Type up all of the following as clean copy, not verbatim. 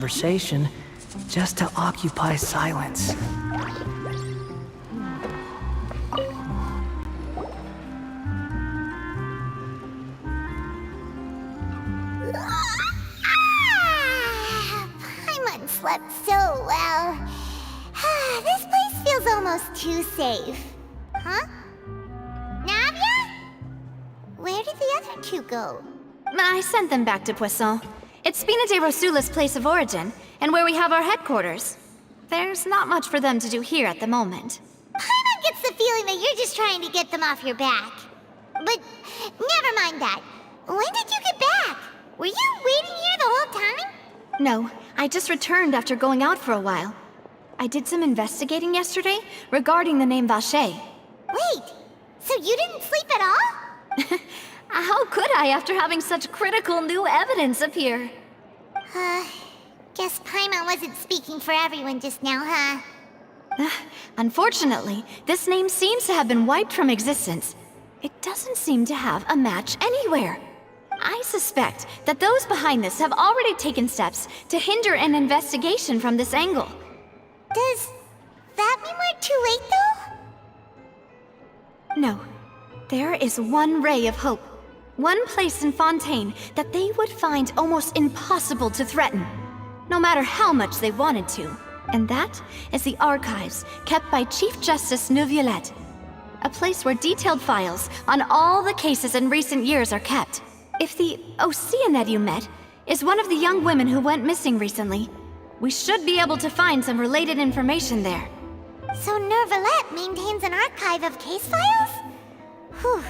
conversation just to occupy silence. Paimon slept so well. This place feels almost too safe. Huh? Navia? Where did the other two go? I sent them back to Poisson. It's Spina de Rosula's place of origin, and where we have our headquarters. There's not much for them to do here at the moment. Paimon gets the feeling that you're just trying to get them off your back. But never mind that. When did you get back? Were you waiting here the whole time? No, I just returned after going out for a while. I did some investigating yesterday regarding the name Vache. Wait, so you didn't sleep at all? How could I after having such critical new evidence appear? Guess Paimon wasn't speaking for everyone just now, huh? Unfortunately, this name seems to have been wiped from existence. It doesn't seem to have a match anywhere. I suspect that those behind this have already taken steps to hinder an investigation from this angle. Does that mean we're too late, though? No. There is one ray of hope. One place in Fontaine that they would find almost impossible to threaten, no matter how much they wanted to. And that is the archives kept by Chief Justice Neuvillette. A place where detailed files on all the cases in recent years are kept. If the Oceanid you met is one of the young women who went missing recently, we should be able to find some related information there. So Neuvillette maintains an archive of case files? Whew.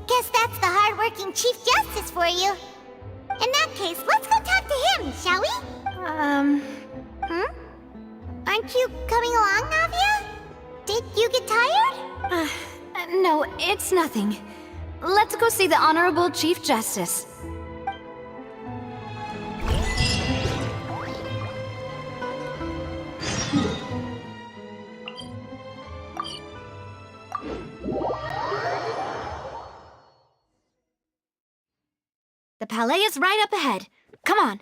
Guess that's the hard-working Chief Justice for you. In that case, let's go talk to him, shall we? Aren't you coming along, Navia? Did you get tired? No, it's nothing. Let's go see the Honorable Chief Justice. The Palais is right up ahead. Come on.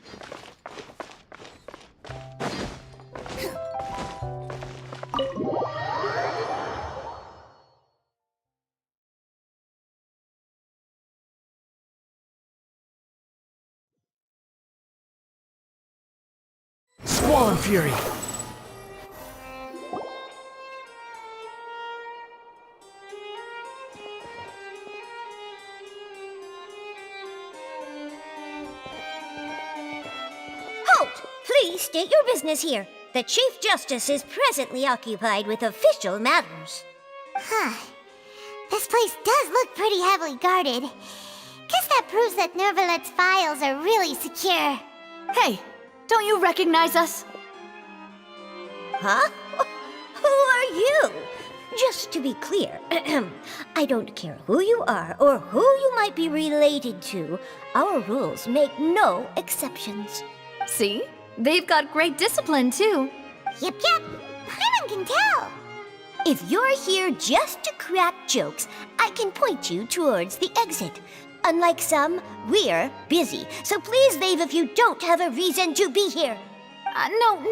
Squall Fury! Please state your business here. The Chief Justice is presently occupied with official matters. This place does look pretty heavily guarded. Guess that proves that Neuvillette's files are really secure. Hey, don't you recognize us? Huh? Who are you? Just to be clear, I don't care who you are or who you might be related to. Our rules make no exceptions. See? They've got great discipline, too. Yep. Paimon can tell. If you're here just to crack jokes, I can point you towards the exit. Unlike some, we're busy, so please leave if you don't have a reason to be here.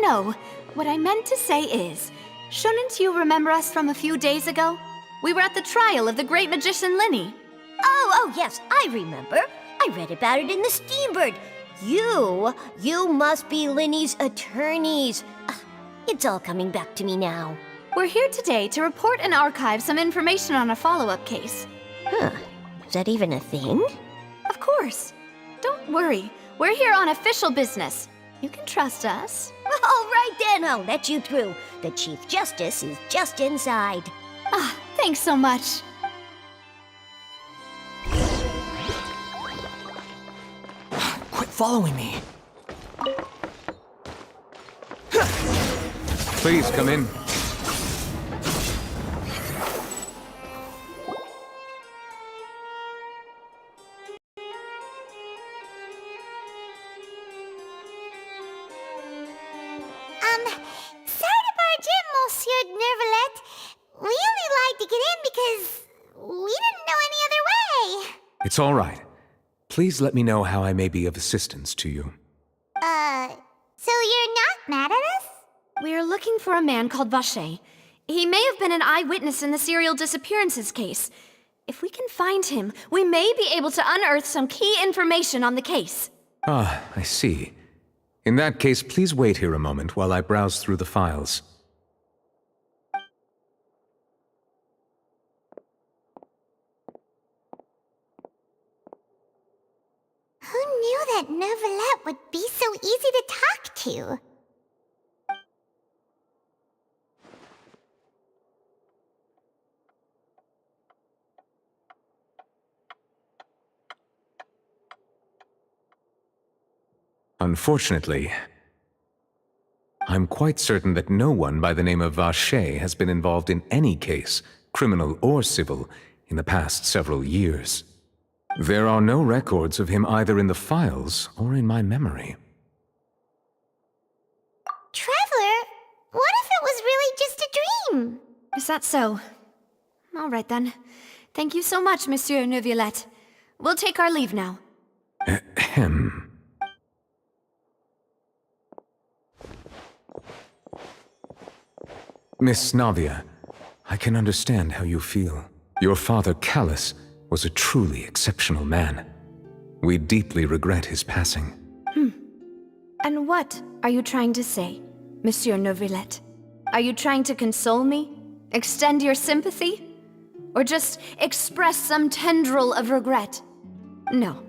No. What I meant to say is, shouldn't you remember us from a few days ago? We were at the trial of the great magician Linny. Oh, yes, I remember. I read about it in the Steambird. You must be Linny's attorneys. It's all coming back to me now. We're here today to report and archive some information on a follow-up case. Is that even a thing? Of course. Don't worry. We're here on official business. You can trust us. All right then, I'll let you through. The Chief Justice is just inside. Thanks so much. Quit following me. Please come in. Sorry to barge in, Monsieur Neuvillette. We only lied to get in because we didn't know any other way. It's all right. Please let me know how I may be of assistance to you. So you're mad at us? We're looking for a man called Vache. He may have been an eyewitness in the serial disappearances case. If we can find him, we may be able to unearth some key information on the case. Ah, I see. In that case, please wait here a moment while I browse through the files. Who knew that Neuvillette would be so easy to talk to? Unfortunately, I'm quite certain that no one by the name of Vache has been involved in any case, criminal or civil, in the past several years. There are no records of him either in the files or in my memory. Traveler, what if it was really just a dream? Is that so? All right then. Thank you so much, Monsieur Neuvillette. We'll take our leave now. Ahem. Miss Navia, I can understand how you feel. Your father, Callus, was a truly exceptional man. We deeply regret his passing. And what are you trying to say, Monsieur Neuvillette? Are you trying to console me? Extend your sympathy? Or just express some tendril of regret? No.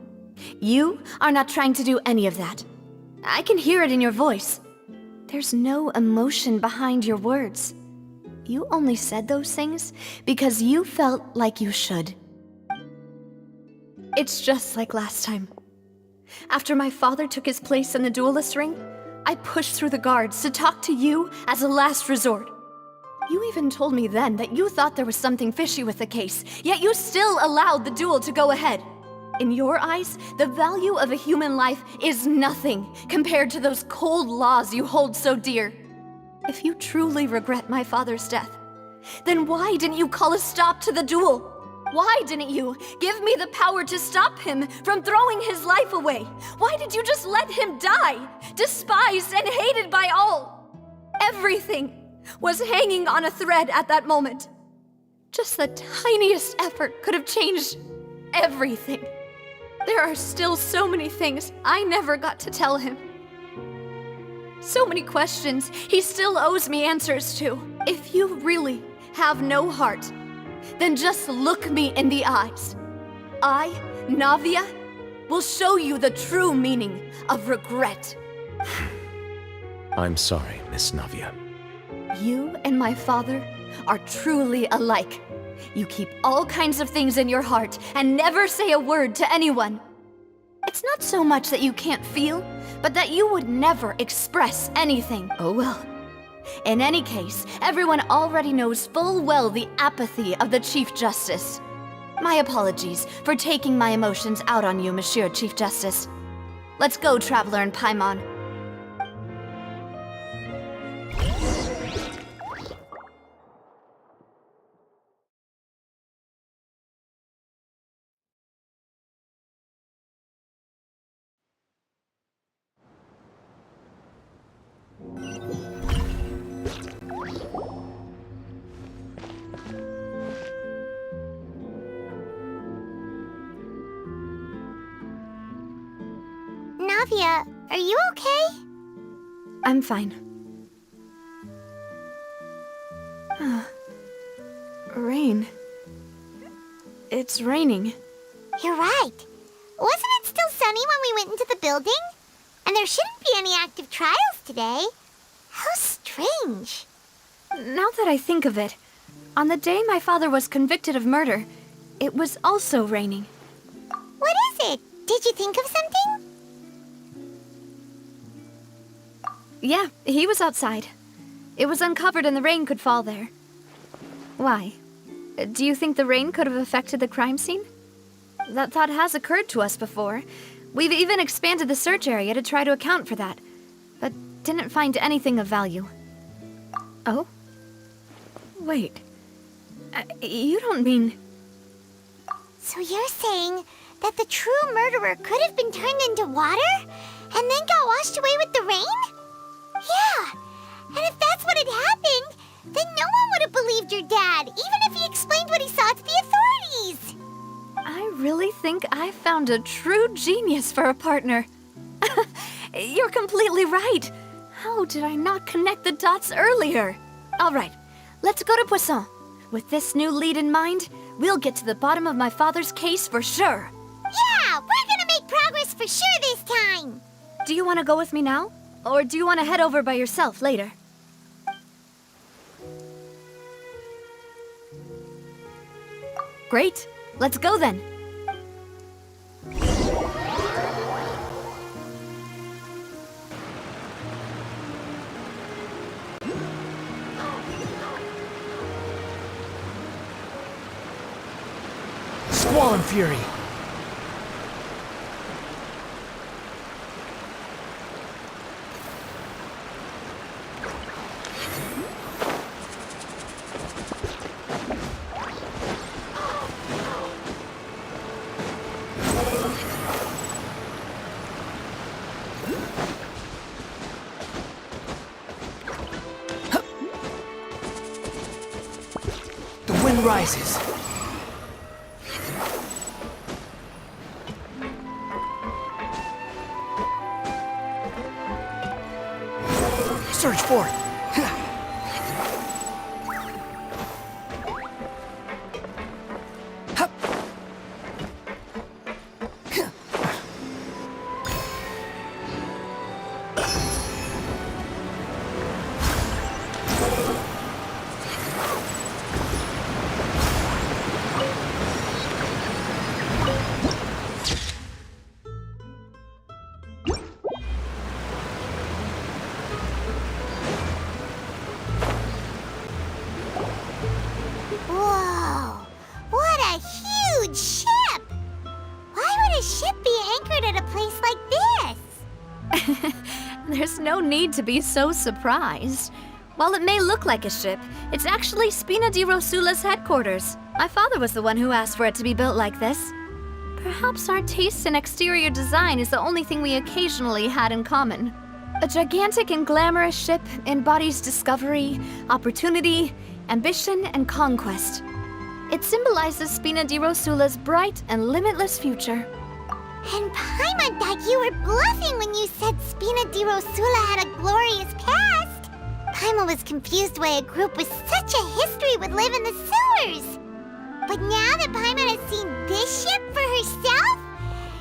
You are not trying to do any of that. I can hear it in your voice. There's no emotion behind your words. You only said those things because you felt like you should. It's just like last time. After my father took his place in the duelist ring, I pushed through the guards to talk to you as a last resort. You even told me then that you thought there was something fishy with the case, yet you still allowed the duel to go ahead. In your eyes, the value of a human life is nothing compared to those cold laws you hold so dear. If you truly regret my father's death, then why didn't you call a stop to the duel? Why didn't you give me the power to stop him from throwing his life away? Why did you just let him die, despised and hated by all? Everything was hanging on a thread at that moment. Just the tiniest effort could have changed everything. There are still so many things I never got to tell him. So many questions he still owes me answers to. If you really have no heart, then just look me in the eyes. I, Navia, will show you the true meaning of regret. I'm sorry, Miss Navia. You and my father are truly alike. You keep all kinds of things in your heart and never say a word to anyone. It's not so much that you can't feel, but that you would never express anything. Oh well. In any case, everyone already knows full well the apathy of the Chief Justice. My apologies for taking my emotions out on you, Monsieur Chief Justice. Let's go, Traveler and Paimon. Navia, are you okay? I'm fine. Rain. It's raining. You're right. Wasn't it still sunny when we went into the building? And there shouldn't be any active trials today. How strange. Now that I think of it, on the day my father was convicted of murder, it was also raining. What is it? Did you think of something? Yeah, he was outside. It was uncovered and the rain could fall there. Why? Do you think the rain could have affected the crime scene? That thought has occurred to us before. We've even expanded the search area to try to account for that, but didn't find anything of value. Oh? Wait. You don't mean... So you're saying that the true murderer could have been turned into water and then got washed away with the rain? Yeah, believed your dad, even if he explained what he saw to the authorities. I really think I found a true genius for a partner. You're completely right. How did I not connect the dots earlier? All right, let's go to Poisson. With this new lead in mind, we'll get to the bottom of my father's case for sure. Yeah, we're gonna make progress for sure this time. Do you want to go with me now? Or do you want to head over by yourself later? Great, let's go then. Squall and Fury. The wind rises. Search for it. Whoa, what a huge ship! Why would a ship be anchored at a place like this? There's no need to be so surprised. While it may look like a ship, it's actually Spina di Rosula's headquarters. My father was the one who asked for it to be built like this. Perhaps our taste in exterior design is the only thing we occasionally had in common. A gigantic and glamorous ship embodies discovery, opportunity, ambition, and conquest. It symbolizes Spina di Rosula's bright and limitless future. And Paimon thought you were bluffing when you said Spina di Rosula had a glorious past. Paimon was confused why a group with such a history would live in the sewers. But now that Paimon has seen this ship for herself,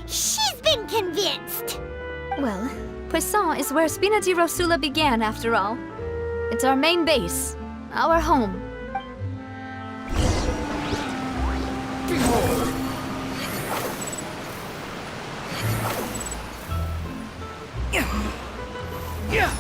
she's been convinced. Well, Poisson is where Spina di Rosula began, after all. It's our main base, our home. Behold! Yeah!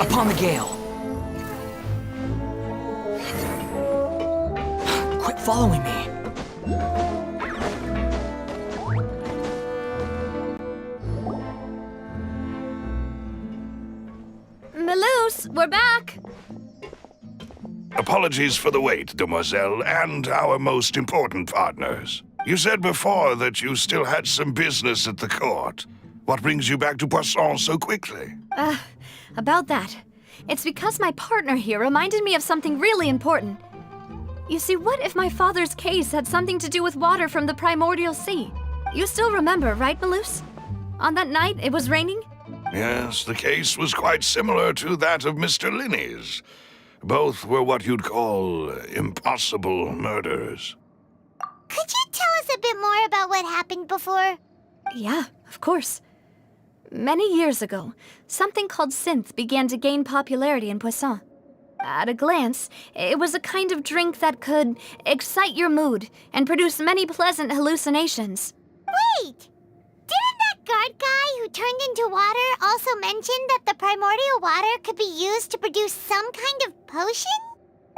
Upon the gale. Quit following me. Melus, we're back! Apologies for the wait, demoiselle, and our most important partners. You said before that you still had some business at the court. What brings you back to Poisson so quickly? About that. It's because my partner here reminded me of something really important. You see, what if my father's case had something to do with water from the Primordial Sea? You still remember, right, Melus? On that night, it was raining? Yes, the case was quite similar to that of Mr. Linney's. Both were what you'd call impossible murders. Could you tell us a bit more about what happened before? Yeah, of course. Many years ago, something called synth began to gain popularity in Poisson. At a glance, it was a kind of drink that could excite your mood and produce many pleasant hallucinations. Wait! Didn't that guard guy who turned into water also mention that the primordial water could be used to produce some kind of potion?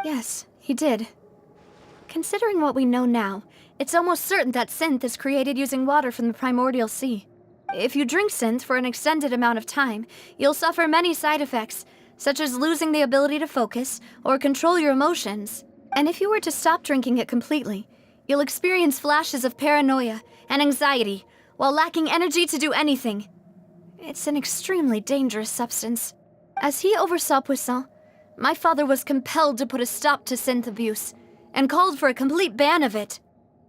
Yes, he did. Considering what we know now, it's almost certain that synth is created using water from the Primordial Sea. If you drink synth for an extended amount of time, you'll suffer many side effects, such as losing the ability to focus or control your emotions. And if you were to stop drinking it completely, you'll experience flashes of paranoia and anxiety while lacking energy to do anything. It's an extremely dangerous substance. As he oversaw Poisson, my father was compelled to put a stop to synth abuse and called for a complete ban of it.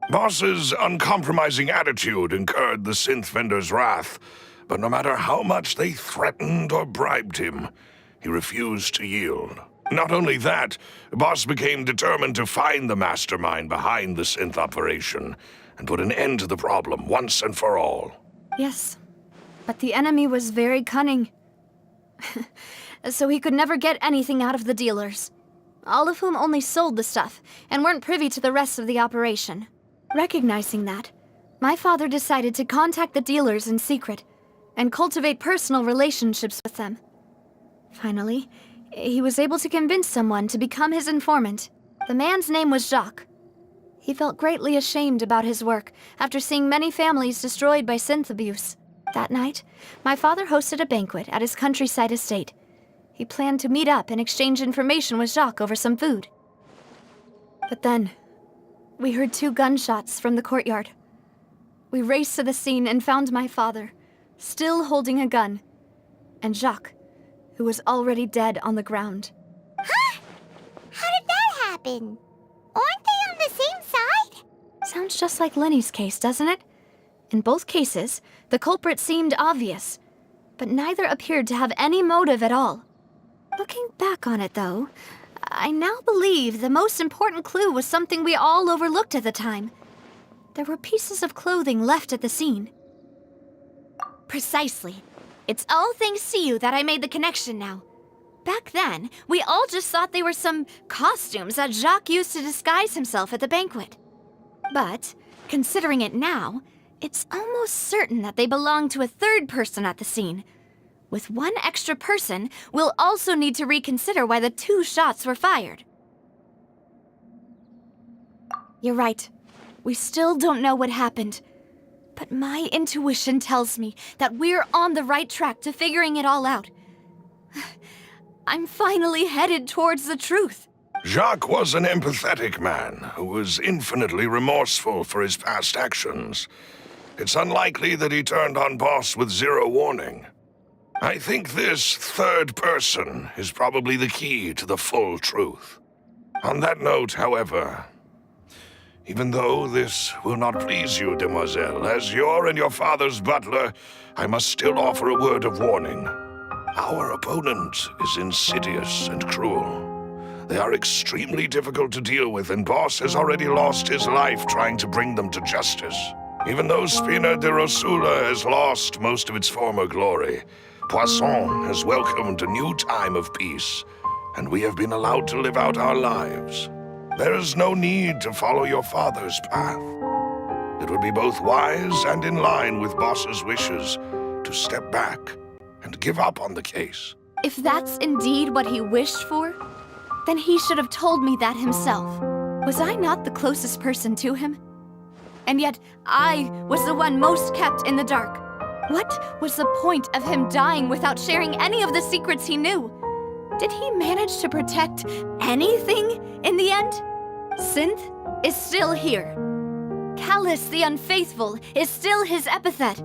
Boss's uncompromising attitude incurred the synth vendor's wrath, but no matter how much they threatened or bribed him, he refused to yield. Not only that, Boss became determined to find the mastermind behind the synth operation and put an end to the problem once and for all. Yes, but the enemy was very cunning. So he could never get anything out of the dealers, all of whom only sold the stuff and weren't privy to the rest of the operation. Recognizing that, my father decided to contact the dealers in secret and cultivate personal relationships with them. Finally, he was able to convince someone to become his informant. The man's name was Jacques. He felt greatly ashamed about his work after seeing many families destroyed by synth abuse. That night, my father hosted a banquet at his countryside estate. He planned to meet up and exchange information with Jacques over some food. But then, we heard 2 gunshots from the courtyard. We raced to the scene and found my father, still holding a gun, and Jacques, who was already dead on the ground. Huh? How did that happen? Aren't they on the same side? Sounds just like Lenny's case, doesn't it? In both cases, the culprit seemed obvious, but neither appeared to have any motive at all. Looking back on it, though, I now believe the most important clue was something we all overlooked at the time. There were pieces of clothing left at the scene. Precisely. It's all thanks to you that I made the connection now. Back then, we all just thought they were some costumes that Jacques used to disguise himself at the banquet. But, considering it now, it's almost certain that they belong to a third person at the scene. With one extra person, we'll also need to reconsider why the 2 shots were fired. You're right. We still don't know what happened. But my intuition tells me that we're on the right track to figuring it all out. I'm finally headed towards the truth. Jacques was an empathetic man who was infinitely remorseful for his past actions. It's unlikely that he turned on Boss with 0 warning. I think this third person is probably the key to the full truth. On that note, however, even though this will not please you, demoiselle, as your and your father's butler, I must still offer a word of warning. Our opponent is insidious and cruel. They are extremely difficult to deal with, and Boss has already lost his life trying to bring them to justice. Even though Spina de Rosula has lost most of its former glory, Poisson has welcomed a new time of peace, and we have been allowed to live out our lives. There is no need to follow your father's path. It would be both wise and in line with Boss's wishes to step back and give up on the case. If that's indeed what he wished for, then he should have told me that himself. Was I not the closest person to him? And yet, I was the one most kept in the dark. What was the point of him dying without sharing any of the secrets he knew? Did he manage to protect anything in the end? Synth is still here. Callus the Unfaithful is still his epithet.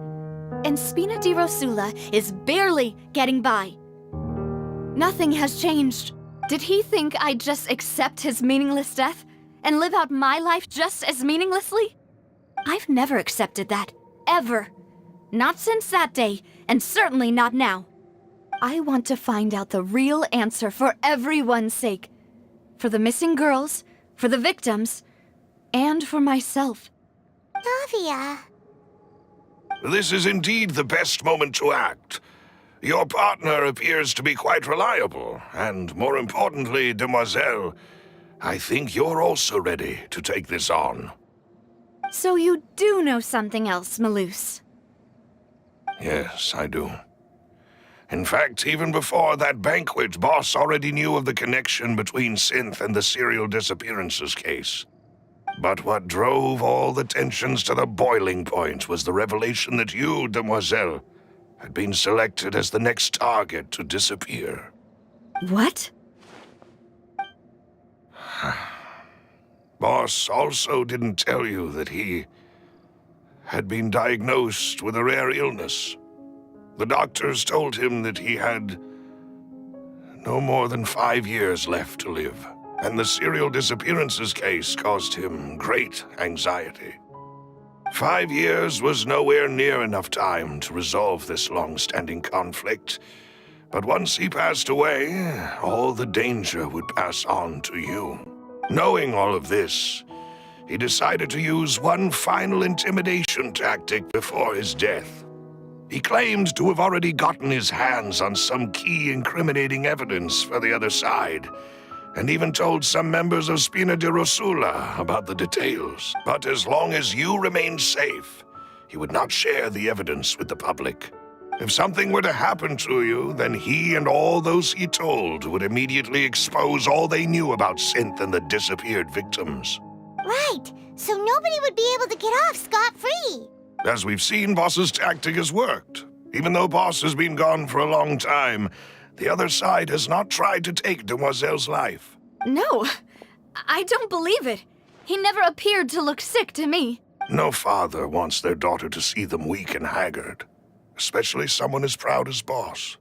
And Spina di Rosula is barely getting by. Nothing has changed. Did he think I'd just accept his meaningless death and live out my life just as meaninglessly? I've never accepted that, ever. Not since that day, and certainly not now. I want to find out the real answer for everyone's sake. For the missing girls, for the victims, and for myself. Navia. This is indeed the best moment to act. Your partner appears to be quite reliable, and more importantly, Demoiselle, I think you're also ready to take this on. So you do know something else, Malus. Yes, I do. In fact, even before that banquet, Boss already knew of the connection between Synth and the serial disappearances case. But what drove all the tensions to the boiling point was the revelation that you, Demoiselle, had been selected as the next target to disappear. What? Boss also didn't tell you that he had been diagnosed with a rare illness. The doctors told him that he had no more than 5 years left to live, and the serial disappearances case caused him great anxiety. 5 years was nowhere near enough time to resolve this long-standing conflict, but once he passed away, all the danger would pass on to you. Knowing all of this, he decided to use one final intimidation tactic before his death. He claimed to have already gotten his hands on some key incriminating evidence for the other side, and even told some members of Spina di Rosula about the details. But as long as you remained safe, he would not share the evidence with the public. If something were to happen to you, then he and all those he told would immediately expose all they knew about Synth and the disappeared victims. Right, so nobody would be able to get off scot-free. As we've seen, Boss's tactic has worked. Even though Boss has been gone for a long time, the other side has not tried to take Demoiselle's life. No, I don't believe it. He never appeared to look sick to me. No father wants their daughter to see them weak and haggard, especially someone as proud as Boss.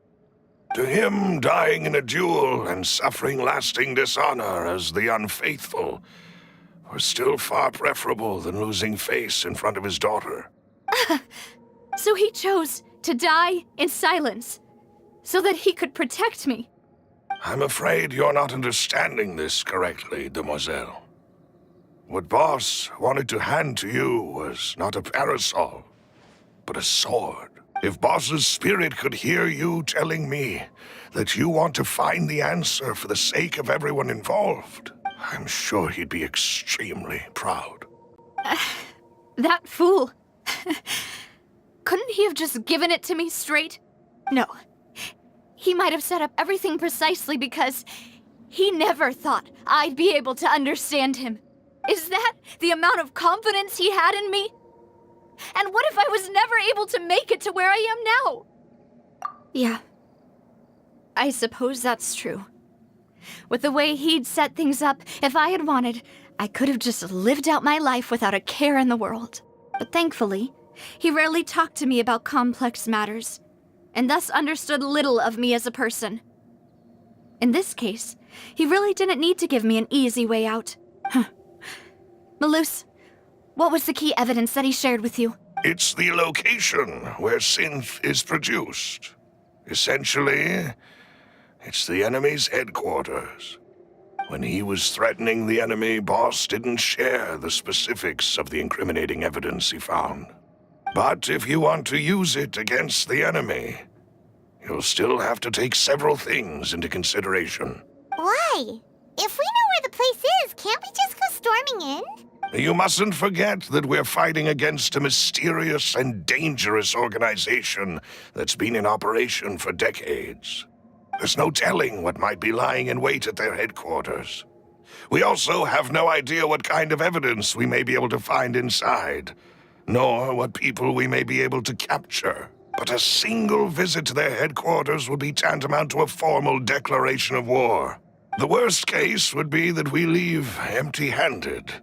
To him, dying in a duel and suffering lasting dishonor as the unfaithful were still far preferable than losing face in front of his daughter. So he chose to die in silence, so that he could protect me. I'm afraid you're not understanding this correctly, Demoiselle. What Boss wanted to hand to you was not a parasol, but a sword. If Boss's spirit could hear you telling me that you want to find the answer for the sake of everyone involved, I'm sure he'd be extremely proud. That fool. Couldn't he have just given it to me straight? No. He might have set up everything precisely because he never thought I'd be able to understand him. Is that the amount of confidence he had in me? And what if I was never able to make it to where I am now? Yeah. I suppose that's true. With the way he'd set things up, if I had wanted, I could have just lived out my life without a care in the world. But thankfully, he rarely talked to me about complex matters, and thus understood little of me as a person. In this case, he really didn't need to give me an easy way out. Malus, what was the key evidence that he shared with you? It's the location where Synth is produced. Essentially, it's the enemy's headquarters. When he was threatening the enemy, Boss didn't share the specifics of the incriminating evidence he found. But if you want to use it against the enemy, you'll still have to take several things into consideration. Why? If we know where the place is, can't we just go storming in? You mustn't forget that we're fighting against a mysterious and dangerous organization that's been in operation for decades. There's no telling what might be lying in wait at their headquarters. We also have no idea what kind of evidence we may be able to find inside, nor what people we may be able to capture. But a single visit to their headquarters would be tantamount to a formal declaration of war. The worst case would be that we leave empty-handed,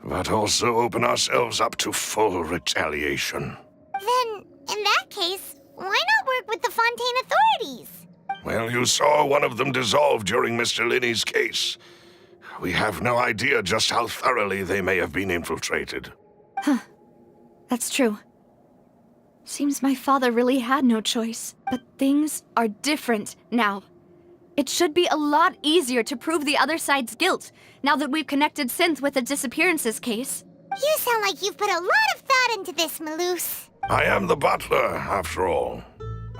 but also open ourselves up to full retaliation. Then, in that case, why not work with the Fontaine authorities? Well, you saw one of them dissolve during Mr. Linney's case. We have no idea just how thoroughly they may have been infiltrated. That's true. Seems my father really had no choice. But things are different now. It should be a lot easier to prove the other side's guilt, now that we've connected Synth with the disappearances case. You sound like you've put a lot of thought into this, Malus. I am the butler, after all.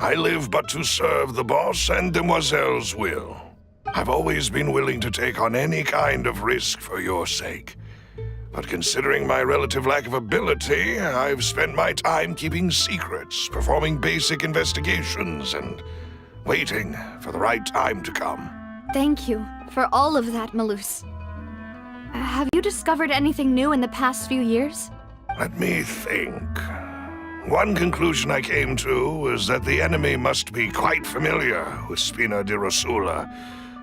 I live but to serve the boss and Demoiselle's will. I've always been willing to take on any kind of risk for your sake. But considering my relative lack of ability, I've spent my time keeping secrets, performing basic investigations, and waiting for the right time to come. Thank you for all of that, Malus. Have you discovered anything new in the past few years? Let me think. One conclusion I came to was that the enemy must be quite familiar with Spina di Rosula,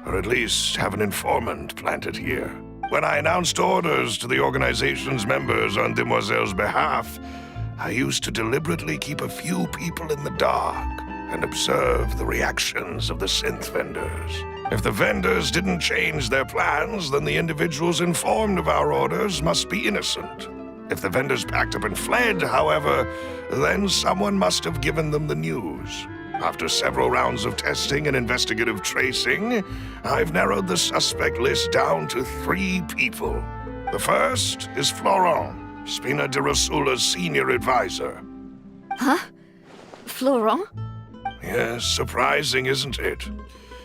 or at least have an informant planted here. When I announced orders to the organization's members on Demoiselle's behalf, I used to deliberately keep a few people in the dark and observe the reactions of the synth vendors. If the vendors didn't change their plans, then the individuals informed of our orders must be innocent. If the vendors packed up and fled, however, then someone must have given them the news. After several rounds of testing and investigative tracing, I've narrowed the suspect list down to 3 people. The first is Florent, Spina di Rosula's senior advisor. Huh? Florent? Yes, surprising, isn't it?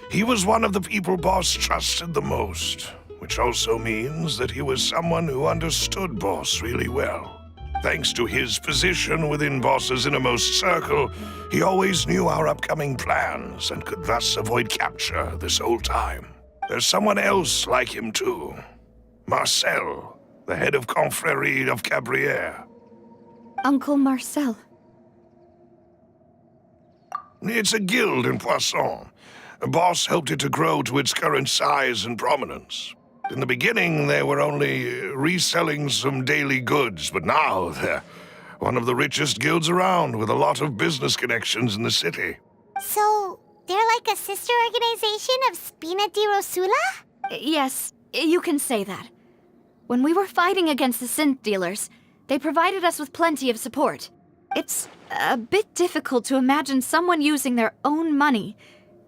He was one of the people Boss trusted the most, which also means that he was someone who understood Boss really well. Thanks to his position within Boss's innermost circle, he always knew our upcoming plans and could thus avoid capture this whole time. There's someone else like him too. Marcel, the head of Confrérie of Cabrières. Uncle Marcel. It's a guild in Poisson. Boss helped it to grow to its current size and prominence. In the beginning, they were only reselling some daily goods, but now they're one of the richest guilds around with a lot of business connections in the city. So, they're like a sister organization of Spina di Rosula? Yes, you can say that. When we were fighting against the synth dealers, they provided us with plenty of support. It's a bit difficult to imagine someone using their own money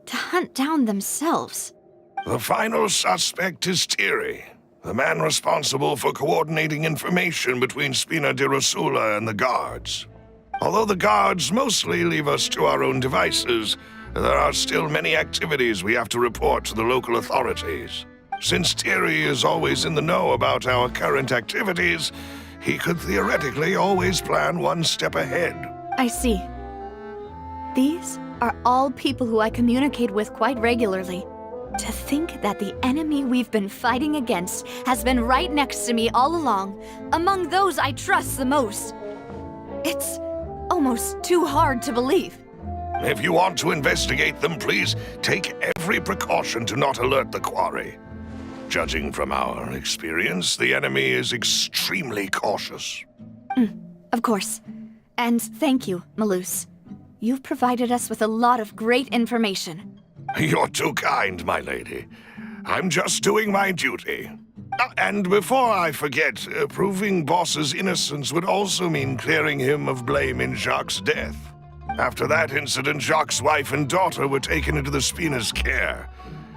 to hunt down themselves. The final suspect is Thierry, the man responsible for coordinating information between Spina di Rosula and the guards. Although the guards mostly leave us to our own devices, there are still many activities we have to report to the local authorities. Since Thierry is always in the know about our current activities, he could theoretically always plan one step ahead. I see. These are all people who I communicate with quite regularly. To think that the enemy we've been fighting against has been right next to me all along, among those I trust the most. It's almost too hard to believe. If you want to investigate them, please take every precaution to not alert the quarry. Judging from our experience, the enemy is extremely cautious. Of course. And thank you, Malus. You've provided us with a lot of great information. You're too kind, my lady. I'm just doing my duty. And before I forget, proving Boss's innocence would also mean clearing him of blame in Jacques' death. After that incident, Jacques' wife and daughter were taken into the Spina's care.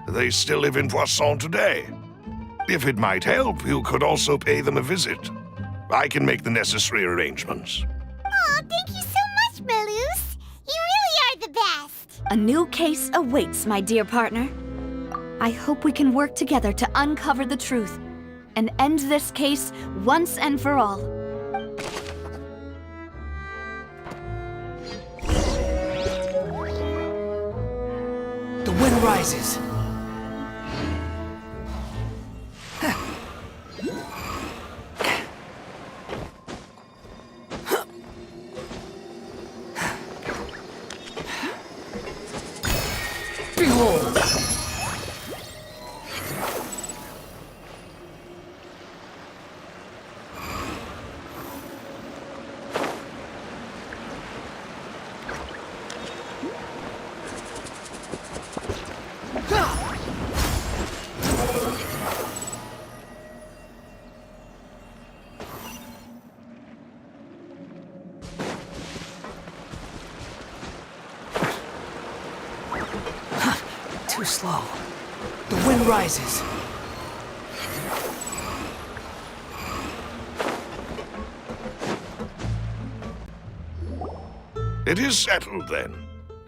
They still live in Poisson today. If it might help, you could also pay them a visit. I can make the necessary arrangements. Oh, thank you so much, Malus. You really are the best. A new case awaits, my dear partner. I hope we can work together to uncover the truth and end this case once and for all. The wind rises. Behold! Too slow. The wind rises. It is settled, then.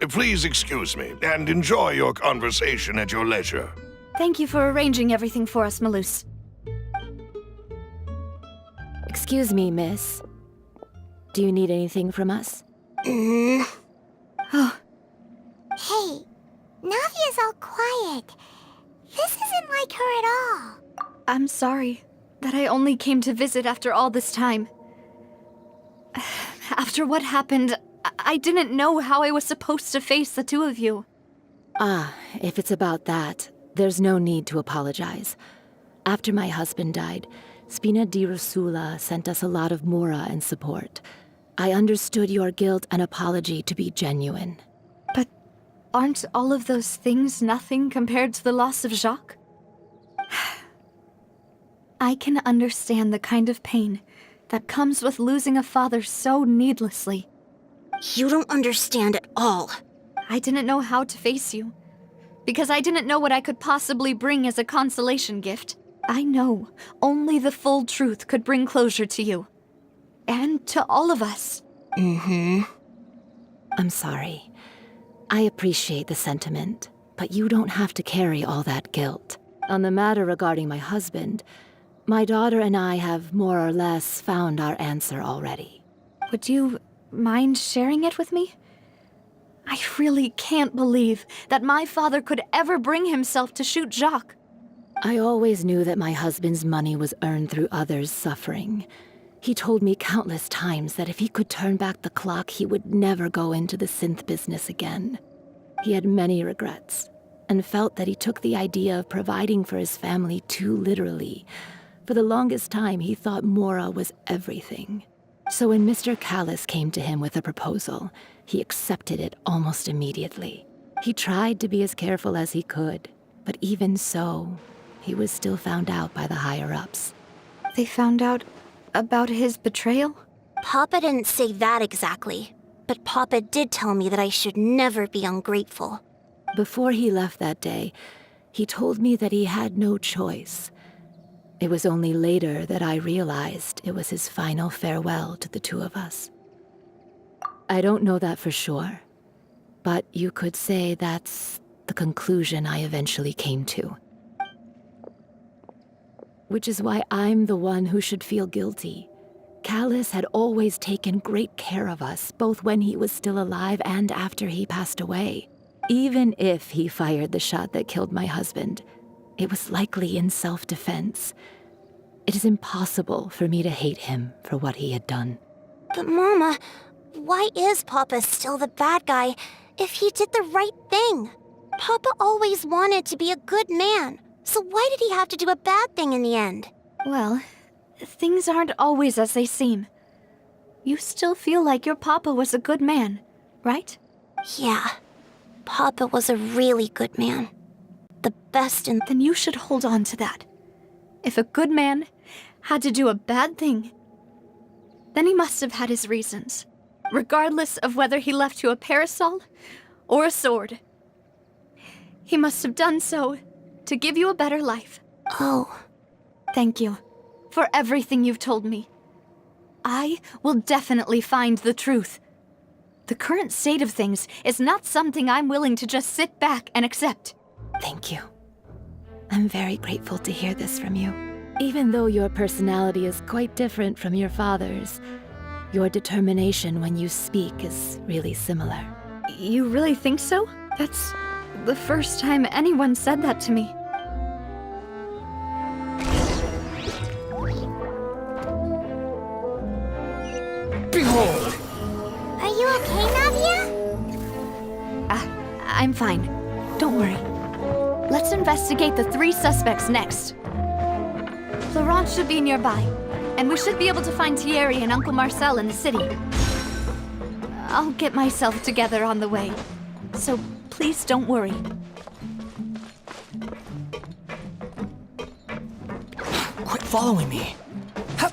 Please excuse me, and enjoy your conversation at your leisure. Thank you for arranging everything for us, Malus. Excuse me, miss. Do you need anything from us? Hey, Navia's all quiet. This isn't like her at all. I'm sorry that I only came to visit after all this time. After what happened, I didn't know how I was supposed to face the two of you. Ah, if it's about that, there's no need to apologize. After my husband died, Spina di Rosula sent us a lot of mora and support. I understood your guilt and apology to be genuine. But aren't all of those things nothing compared to the loss of Jacques? I can understand the kind of pain that comes with losing a father so needlessly. You don't understand at all. I didn't know how to face you, because I didn't know what I could possibly bring as a consolation gift. I know only the full truth could bring closure to you. And to all of us. I'm sorry. I appreciate the sentiment, but you don't have to carry all that guilt. On the matter regarding my husband, my daughter and I have more or less found our answer already. Would you mind sharing it with me? I really can't believe that my father could ever bring himself to shoot Jacques. I always knew that my husband's money was earned through others' suffering. He told me countless times that if he could turn back the clock, he would never go into the synth business again. He had many regrets, and felt that he took the idea of providing for his family too literally. For the longest time, he thought Mora was everything. So when Mr. Callis came to him with a proposal, he accepted it almost immediately. He tried to be as careful as he could, but even so, he was still found out by the higher-ups. They found out about his betrayal? Papa didn't say that exactly, but Papa did tell me that I should never be ungrateful. Before he left that day, he told me that he had no choice. It was only later that I realized it was his final farewell to the two of us. I don't know that for sure, but you could say that's the conclusion I eventually came to. Which is why I'm the one who should feel guilty. Callis had always taken great care of us, both when he was still alive and after he passed away. Even if he fired the shot that killed my husband, it was likely in self-defense. It is impossible for me to hate him for what he had done. But Mama, why is Papa still the bad guy if he did the right thing? Papa always wanted to be a good man. So why did he have to do a bad thing in the end? Well, things aren't always as they seem. You still feel like your papa was a good man, right? Yeah, Papa was a really good man. The best in... Then you should hold on to that. If a good man had to do a bad thing, then he must have had his reasons, regardless of whether he left you a parasol or a sword. He must have done so to give you a better life. Oh. Thank you for everything you've told me. I will definitely find the truth. The current state of things is not something I'm willing to just sit back and accept. Thank you. I'm very grateful to hear this from you. Even though your personality is quite different from your father's, your determination when you speak is really similar. You really think so? That's the first time anyone said that to me. Behold! Are you okay, Navia? I'm fine. Don't worry. Let's investigate the 3 suspects next. Florent should be nearby, and we should be able to find Thierry and Uncle Marcel in the city. I'll get myself together on the way, so please don't worry. Quit following me. Hup.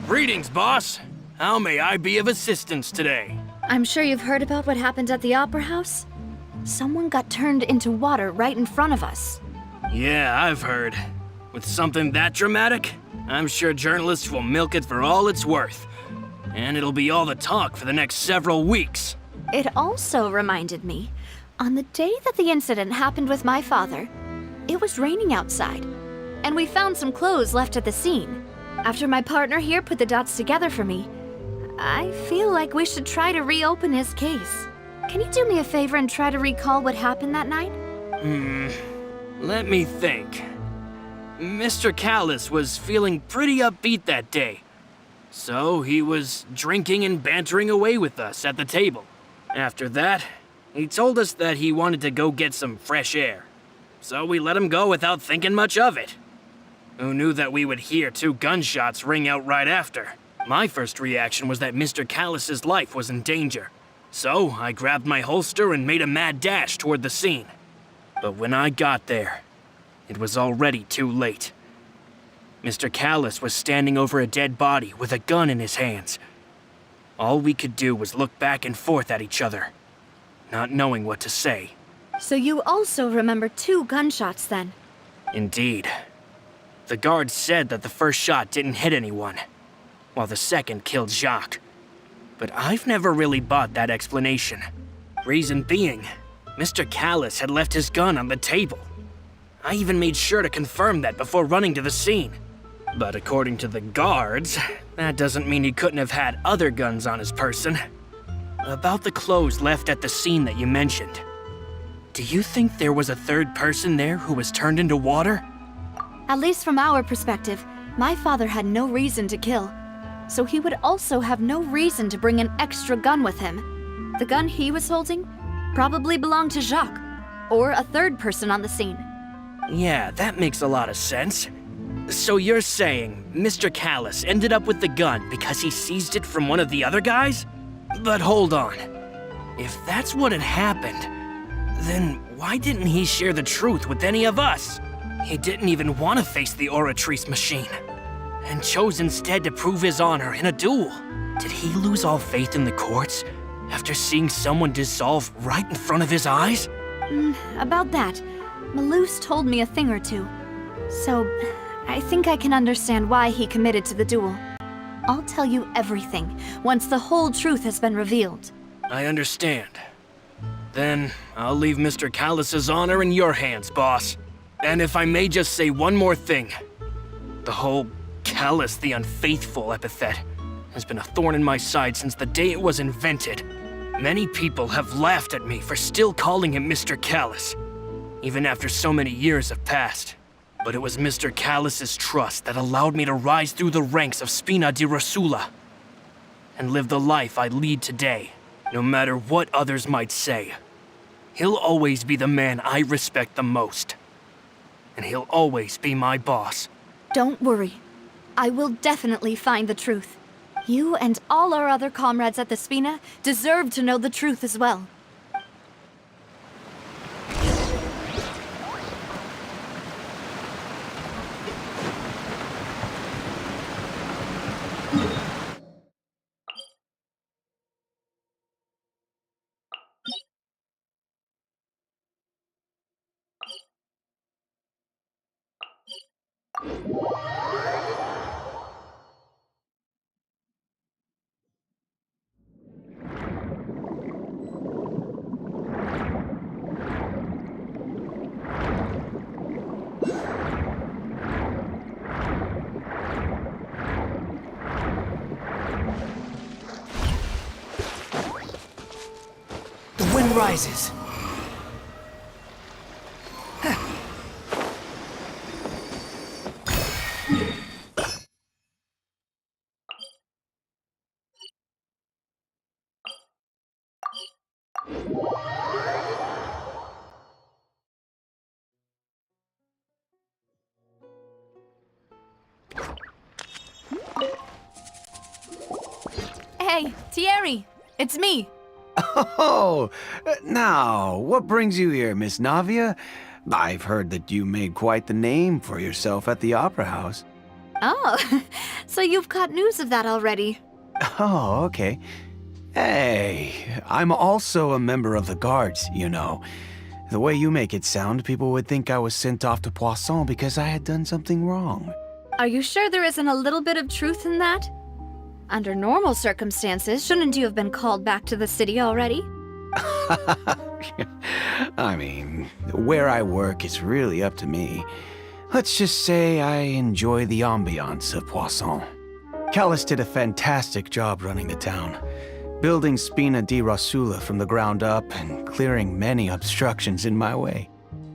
Greetings, boss. How may I be of assistance today? I'm sure you've heard about what happened at the Opera House. Someone got turned into water right in front of us. Yeah, I've heard. With something that dramatic, I'm sure journalists will milk it for all it's worth. and it'll be all the talk for the next several weeks. It also reminded me, on the day that the incident happened with my father, it was raining outside, and we found some clothes left at the scene. After my partner here put the dots together for me, I feel like we should try to reopen his case. Can you do me a favor and try to recall what happened that night? Let me think. Mr. Callus was feeling pretty upbeat that day, so he was drinking and bantering away with us at the table. After that, he told us that he wanted to go get some fresh air, so we let him go without thinking much of it. Who knew that we would hear 2 gunshots ring out right after? My first reaction was that Mr. Callus's life was in danger, so I grabbed my holster and made a mad dash toward the scene. But when I got there, it was already too late. Mr. Callus was standing over a dead body with a gun in his hands. All we could do was look back and forth at each other, not knowing what to say. So you also remember 2 gunshots then? Indeed. The guard said that the first shot didn't hit anyone, while the second killed Jacques. But I've never really bought that explanation. Reason being, Mr. Callus had left his gun on the table. I even made sure to confirm that before running to the scene. But according to the guards, that doesn't mean he couldn't have had other guns on his person. About the clothes left at the scene that you mentioned, do you think there was a third person there who was turned into water? At least from our perspective, my father had no reason to kill, so he would also have no reason to bring an extra gun with him. The gun he was holding probably belonged to Jacques, or a third person on the scene. Yeah, that makes a lot of sense. So you're saying Mr. Callus ended up with the gun because he seized it from one of the other guys? But hold on. If that's what had happened, then why didn't he share the truth with any of us? He didn't even want to face the Oratrice machine, and chose instead to prove his honor in a duel. Did he lose all faith in the courts after seeing someone dissolve right in front of his eyes? About that, Malus told me a thing or two, so I think I can understand why he committed to the duel. I'll tell you everything once the whole truth has been revealed. I understand. Then I'll leave Mr. Callus's honor in your hands, boss. And if I may just say one more thing, the whole Callus the Unfaithful epithet has been a thorn in my side since the day it was invented. Many people have laughed at me for still calling him Mr. Callus, even after so many years have passed. But it was Mr. Callus's trust that allowed me to rise through the ranks of Spina di Rosula and live the life I lead today, no matter what others might say. He'll always be the man I respect the most, and he'll always be my boss. Don't worry. I will definitely find the truth. You and all our other comrades at the Spina deserve to know the truth as well. The wind rises. Hey, Thierry, it's me. Oh, now, what brings you here, Miss Navia? I've heard that you made quite the name for yourself at the Opera House. Oh, so you've got news of that already. Oh, okay. Hey, I'm also a member of the guards, you know. The way you make it sound, people would think I was sent off to Poisson because I had done something wrong. Are you sure there isn't a little bit of truth in that? Under normal circumstances, shouldn't you have been called back to the city already? I mean, where I work is really up to me. Let's just say I enjoy the ambiance of Poisson. Callus did a fantastic job running the town, building Spina di Rosula from the ground up and clearing many obstructions in my way.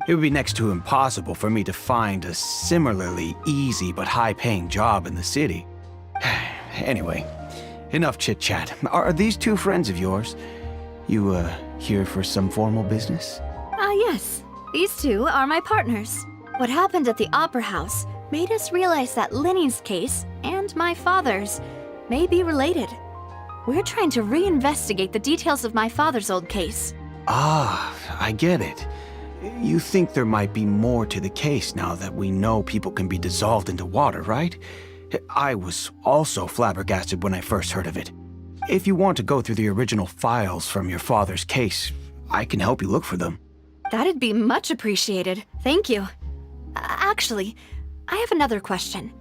It would be next to impossible for me to find a similarly easy but high-paying job in the city. Anyway, enough chit-chat. Are these two friends of yours? You, here for some formal business? Yes. These two are my partners. What happened at the Opera House made us realize that Linny's case and my father's may be related. We're trying to reinvestigate the details of my father's old case. Ah, I get it. You think there might be more to the case now that we know people can be dissolved into water, right? I was also flabbergasted when I first heard of it. If you want to go through the original files from your father's case, I can help you look for them. That'd be much appreciated. Thank you. Actually, I have another question.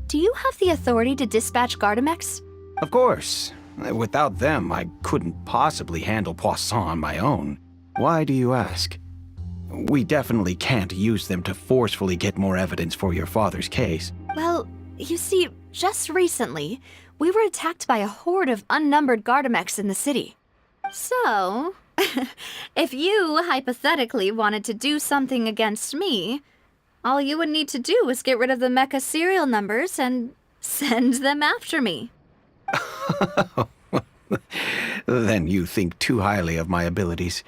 Do you have the authority to dispatch Gardamex? Of course. Without them, I couldn't possibly handle Poisson on my own. Why do you ask? We definitely can't use them to forcefully get more evidence for your father's case. Well, you see, just recently, we were attacked by a horde of unnumbered Gardamex in the city. So, if you hypothetically wanted to do something against me, all you would need to do is get rid of the mecha serial numbers and send them after me. Then you think too highly of my abilities.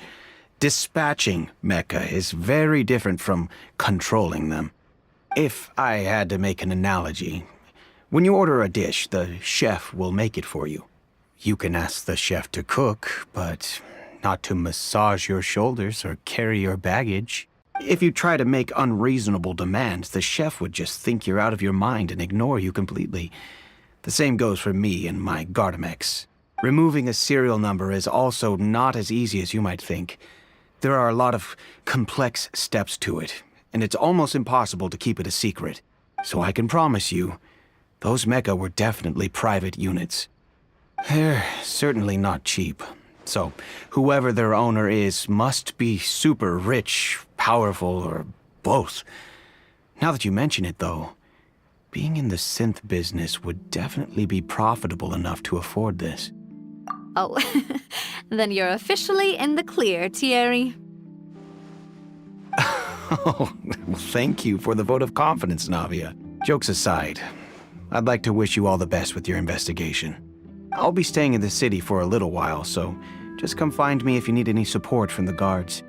Dispatching mecha is very different from controlling them. If I had to make an analogy, when you order a dish, the chef will make it for you. You can ask the chef to cook, but not to massage your shoulders or carry your baggage. If you try to make unreasonable demands, the chef would just think you're out of your mind and ignore you completely. The same goes for me and my Gardamex. Removing a serial number is also not as easy as you might think. There are a lot of complex steps to it, and it's almost impossible to keep it a secret. So I can promise you, those mecha were definitely private units. They're certainly not cheap. So whoever their owner is must be super rich, powerful, or both. Now that you mention it, though, being in the synth business would definitely be profitable enough to afford this. Oh, then you're officially in the clear, Thierry. Oh, well, thank you for the vote of confidence, Navia. Jokes aside, I'd like to wish you all the best with your investigation. I'll be staying in the city for a little while, so just come find me if you need any support from the guards.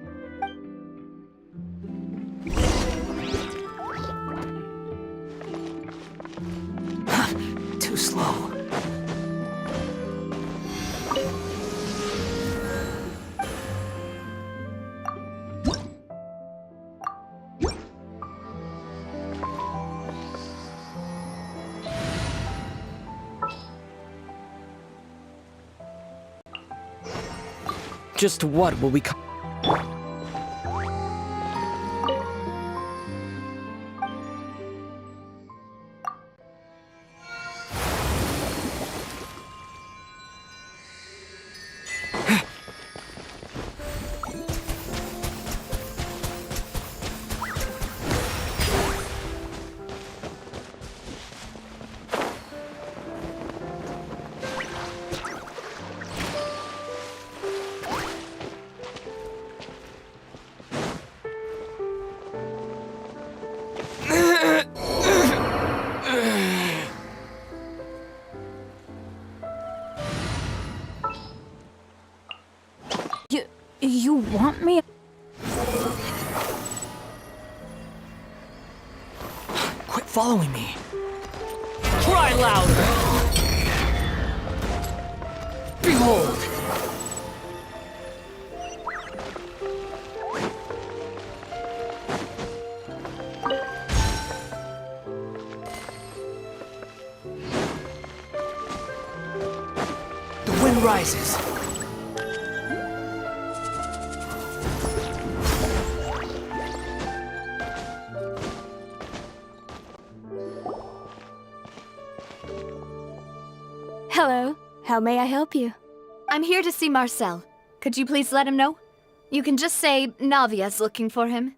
Too slow. Just what will we You want me? Quit following me. cry louder? Behold! The wind rises. How may I help you? I'm here to see Marcel. Could you please let him know? You can just say Navia's looking for him.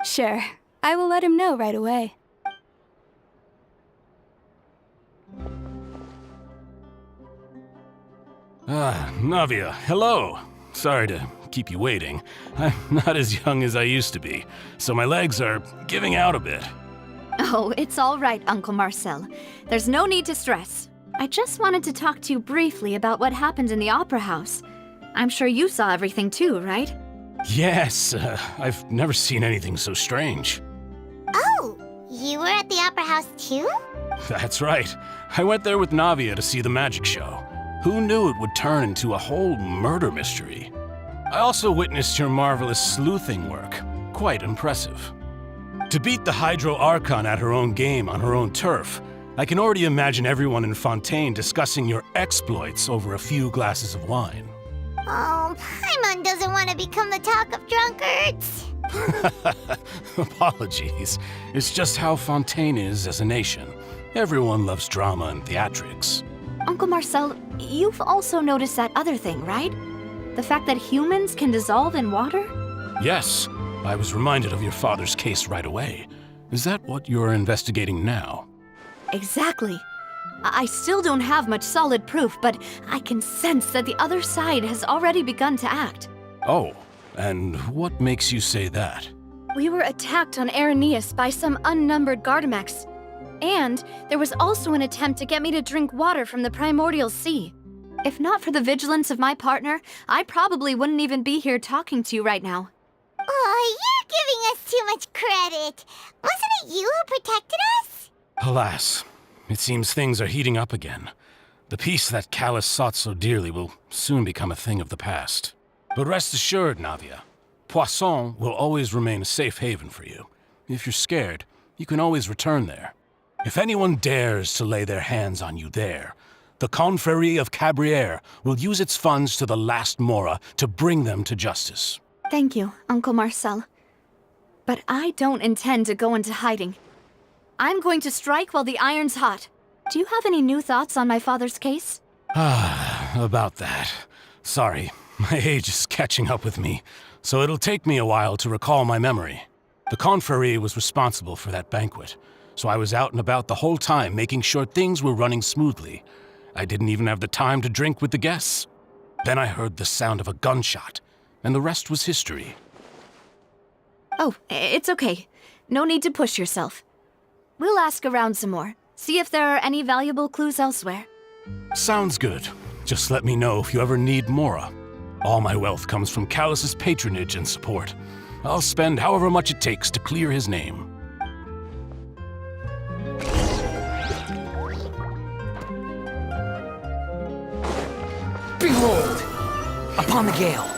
Sure. I will let him know right away. Navia, hello. Sorry to keep you waiting. I'm not as young as I used to be, so my legs are giving out a bit. Oh, it's all right, Uncle Marcel. There's no need to stress. I just wanted to talk to you briefly about what happened in the Opera House. I'm sure you saw everything too, right? Yes, I've never seen anything so strange. Oh, you were at the Opera House too? That's right. I went there with Navia to see the magic show. Who knew it would turn into a whole murder mystery? I also witnessed your marvelous sleuthing work. Quite impressive. To beat the Hydro Archon at her own game on her own turf, I can already imagine everyone in Fontaine discussing your exploits over a few glasses of wine. Oh, Paimon doesn't want to become the talk of drunkards. Apologies. It's just how Fontaine is as a nation. Everyone loves drama and theatrics. Uncle Marcel, you've also noticed that other thing, right? The fact that humans can dissolve in water? Yes, I was reminded of your father's case right away. Is that what you're investigating now? Exactly. I still don't have much solid proof, but I can sense that the other side has already begun to act. Oh, and what makes you say that? We were attacked on Araneus by some unnumbered Gardamex. And there was also an attempt to get me to drink water from the Primordial Sea. If not for the vigilance of my partner, I probably wouldn't even be here talking to you right now. Oh, you're giving us too much credit. Wasn't it you who protected us? Alas, it seems things are heating up again. The peace that Callus sought so dearly will soon become a thing of the past. But rest assured, Navia, Poisson will always remain a safe haven for you. If you're scared, you can always return there. If anyone dares to lay their hands on you there, the Confrérie of Cabrières will use its funds to the last Mora to bring them to justice. Thank you, Uncle Marcel. But I don't intend to go into hiding. I'm going to strike while the iron's hot. Do you have any new thoughts on my father's case? About that. Sorry, my age is catching up with me, so it'll take me a while to recall my memory. The Confrérie was responsible for that banquet, so I was out and about the whole time making sure things were running smoothly. I didn't even have the time to drink with the guests. Then I heard the sound of a gunshot, and the rest was history. Oh, it's okay. No need to push yourself. We'll ask around some more, see if there are any valuable clues elsewhere. Sounds good. Just let me know if you ever need Mora. All my wealth comes from Callus's patronage and support. I'll spend however much it takes to clear his name. Behold! Upon the gale.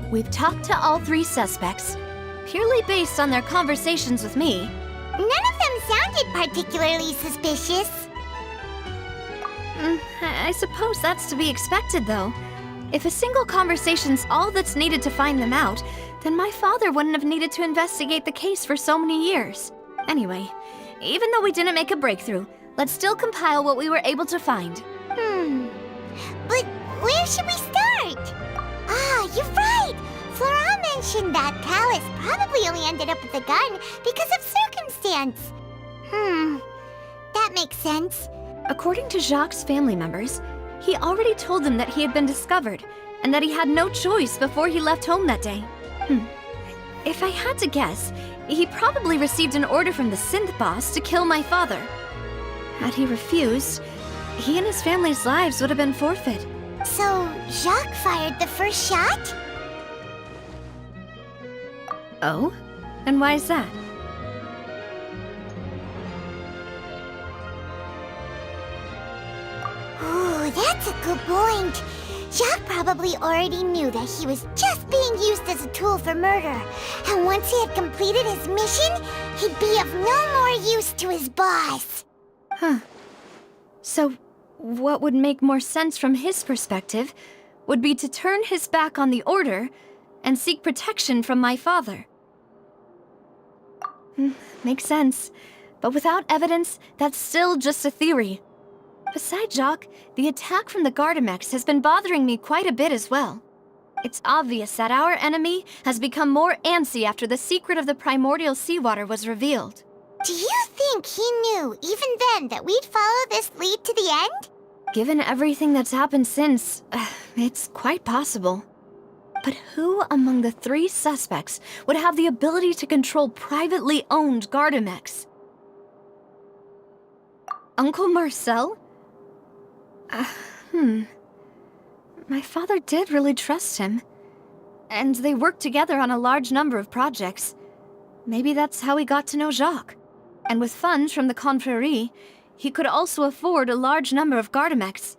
We've talked to all three suspects, purely based on their conversations with me. None of them sounded particularly suspicious. I suppose that's to be expected, though. If a single conversation's all that's needed to find them out, then my father wouldn't have needed to investigate the case for so many years. Anyway, even though we didn't make a breakthrough, let's still compile what we were able to find. But where should we start? Ah, you're right! Flora mentioned that Callus probably only ended up with the gun because of circumstance. That makes sense. According to Jacques' family members, he already told them that he had been discovered, and that he had no choice before he left home that day. If I had to guess, he probably received an order from the synth boss to kill my father. Had he refused, he and his family's lives would have been forfeit. So, Jacques fired the first shot? Oh? And why is that? Ooh, that's a good point. Jacques probably already knew that he was just being used as a tool for murder. And once he had completed his mission, he'd be of no more use to his boss. So, what would make more sense from his perspective would be to turn his back on the Order and seek protection from my father. Makes sense. But without evidence, that's still just a theory. Besides Jacques, the attack from the Gardamex has been bothering me quite a bit as well. It's obvious that our enemy has become more antsy after the secret of the Primordial Seawater was revealed. Do you think he knew, even then, that we'd follow this lead to the end? Given everything that's happened since, it's quite possible. But who among the 3 suspects would have the ability to control privately owned Gardamex? Uncle Marcel? My father did really trust him. And they worked together on a large number of projects. Maybe that's how he got to know Jacques. And with funds from the Confrérie, he could also afford a large number of Gardamex.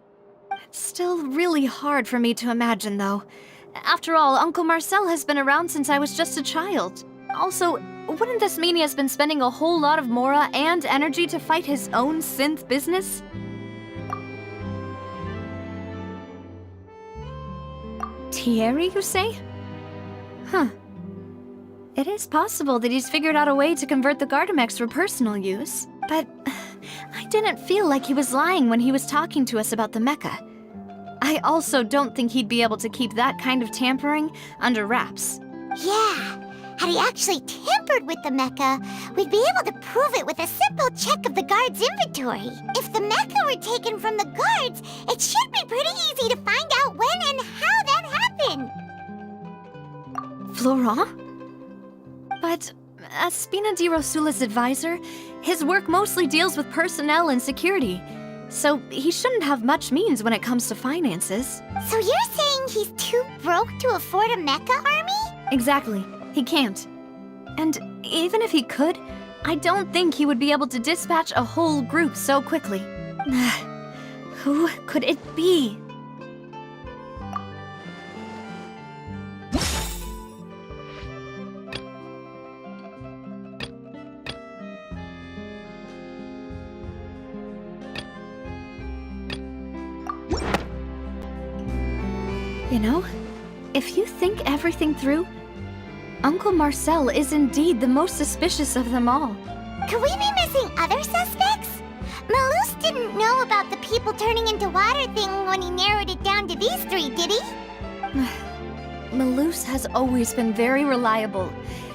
It's still really hard for me to imagine, though. After all, Uncle Marcel has been around since I was just a child. Also, wouldn't this mean he has been spending a whole lot of mora and energy to fight his own synth business? Thierry, you say? Huh. It is possible that he's figured out a way to convert the Gardamex for personal use, but I didn't feel like he was lying when he was talking to us about the mecha. I also don't think he'd be able to keep that kind of tampering under wraps. Yeah, had he actually tampered with the mecha, we'd be able to prove it with a simple check of the guard's inventory. If the mecha were taken from the guards, it should be pretty easy to find out when and how that happened. Florent? But as Spina di Rosula's advisor, his work mostly deals with personnel and security, so he shouldn't have much means when it comes to finances. So you're saying he's too broke to afford a mecha army? Exactly. He can't. And even if he could, I don't think he would be able to dispatch a whole group so quickly. Who could it be? You know, if you think everything through, Uncle Marcel is indeed the most suspicious of them all. Could we be missing other suspects? Malus didn't know about the people turning into water thing when he narrowed it down to these 3, did he? Malus has always been very reliable,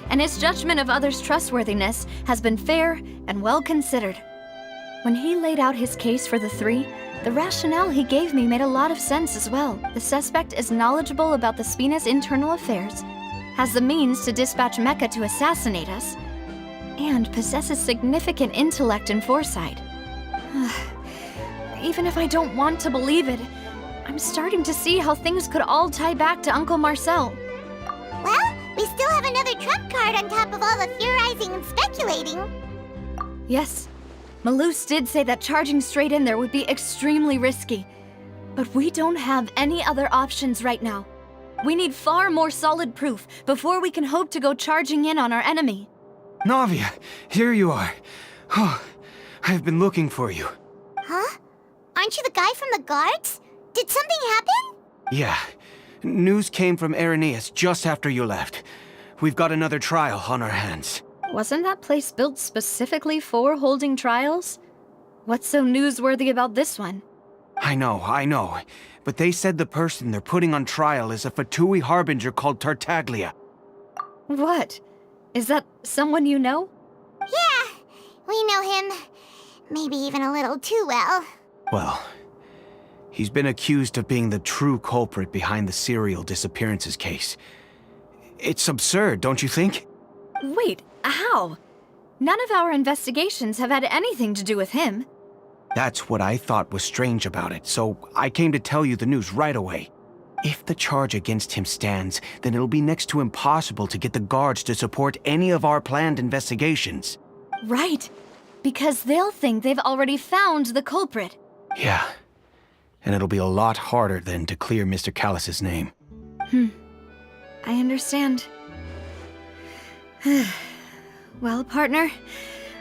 and his judgment of others' trustworthiness has been fair and well considered. When he laid out his case for the 3, the rationale he gave me made a lot of sense as well. The suspect is knowledgeable about the Spina's internal affairs, has the means to dispatch mecha to assassinate us, and possesses significant intellect and foresight. Even if I don't want to believe it, I'm starting to see how things could all tie back to Uncle Marcel. Well, we still have another trump card on top of all the theorizing and speculating. Yes, Malus did say that charging straight in there would be extremely risky. But we don't have any other options right now. We need far more solid proof before we can hope to go charging in on our enemy. Navia, here you are. Oh, I've been looking for you. Huh? Aren't you the guy from the guards? Did something happen? Yeah. News came from Irenaeus just after you left. We've got another trial on our hands. Wasn't that place built specifically for holding trials? What's so newsworthy about this one? I know. But they said the person they're putting on trial is a Fatui harbinger called Tartaglia. What? Is that someone you know? Yeah, we know him. Maybe even a little too well. Well, he's been accused of being the true culprit behind the serial disappearances case. It's absurd, don't you think? Wait, how? None of our investigations have had anything to do with him. That's what I thought was strange about it, so I came to tell you the news right away. If the charge against him stands, then it'll be next to impossible to get the guards to support any of our planned investigations. Right, because they'll think they've already found the culprit. Yeah, and it'll be a lot harder then to clear Mr. Callus's name. I understand. Well, partner,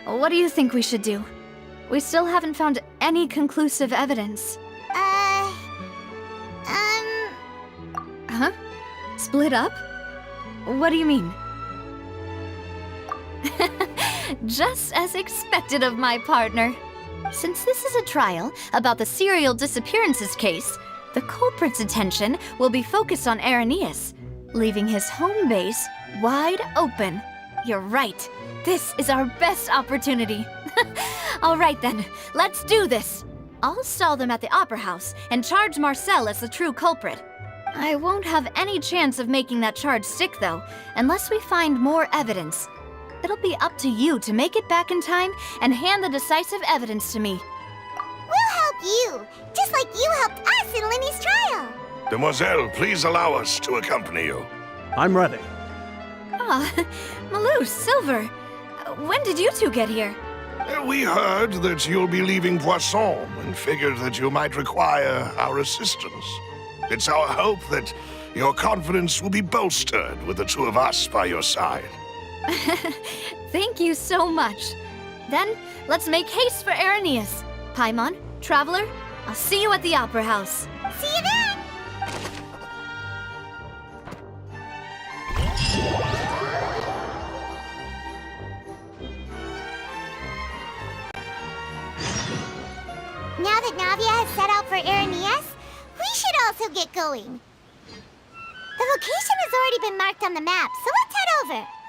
what do you think we should do? We still haven't found any conclusive evidence. Huh? Split up? What do you mean? Just as expected of my partner. Since this is a trial about the serial disappearances case, the culprit's attention will be focused on Irenaeus, leaving his home base wide open. You're right. This is our best opportunity. All right then, let's do this. I'll stall them at the Opera House and charge Marcel as the true culprit. I won't have any chance of making that charge stick, though, unless we find more evidence. It'll be up to you to make it back in time and hand the decisive evidence to me. We'll help you, just like you helped us in Linny's trial. Demoiselle, please allow us to accompany you. I'm ready. Ah, Malou, Silver, when did you two get here? We heard that you'll be leaving Poisson and figured that you might require our assistance. It's our hope that your confidence will be bolstered with the two of us by your side. Thank you so much. Then, let's make haste for Irenaeus. Paimon, Traveler, I'll see you at the Opera House. See you then! Now that Navia has set out for Irenaeus, we should also get going. The location has already been marked on the map, so let's head over.